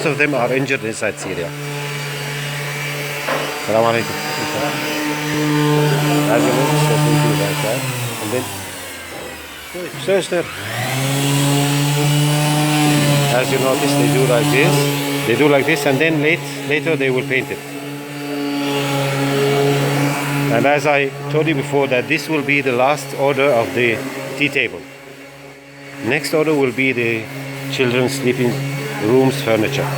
Most of them are injured inside Syria. Assalamu alaikum. As you notice, that they do like that, and then sister. As you notice, they do like this. They do like this, and then later they will paint it. And as I told you before, that this will be the last order of the tea table. Next order will be the children's sleeping rooms furniture.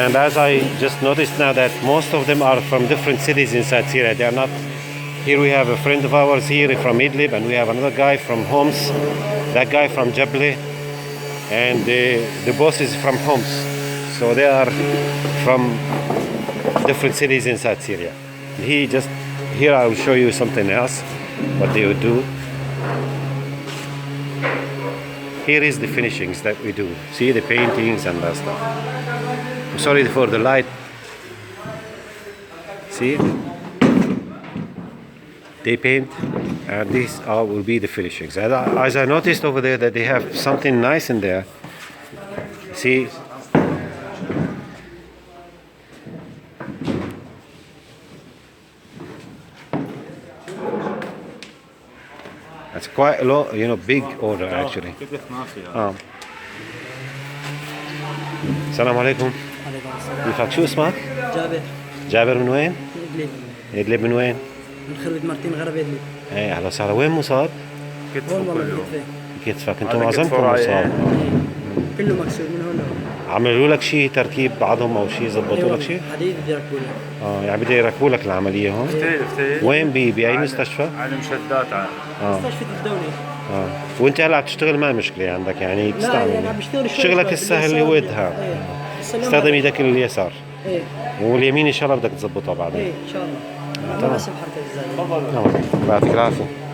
And as I just noticed now that most of them are from different cities inside Syria. They are not. Here we have a friend of ours here from Idlib, and we have another guy from Homs, that guy from Jabli, and the boss is from Homs. So they are from different cities inside Syria. Here I will show you something else, what they would do. Here is the finishings that we do. See the paintings and that stuff. I'm sorry for the light. See? They paint, and these will be the finishings. As I noticed over there that they have something nice in there. See? That's quite a lot, big order actually. السلام عليكم. وعليكم السلام. كيفك؟ شو اسمك؟ جابر. جابر من وين؟ إدلب. إدلب من وين؟ من خربة مرتين غرب إدلب. ايه اهلا وسهلا. وين مصاب؟ هون والله بكتفي. كتفك. انتم معظمكم مصاب. كله مكسور من هون لهون. عملوا لك شيء تركيب بعضهم او شيء زبطوا لك شيء؟ حديد بده يركبوا لك. يعني بده يركبوا لك العمليه هون؟ فتيل. وين باي مستشفى؟ على مشدات مستشفى الدولي. وانت هلا بتشتغل ما مشكله عندك يعني بتستعمل. لا انا بشتغل شغلك السهل اللي هو الدهان. استخدم ايدك اليسار. ايه. واليمين ان شاء الله بدك تزبطها بعدين. ايه ان شاء الله. ما بحسب حركه الزاويه. تفضل. يعطيك العافيه.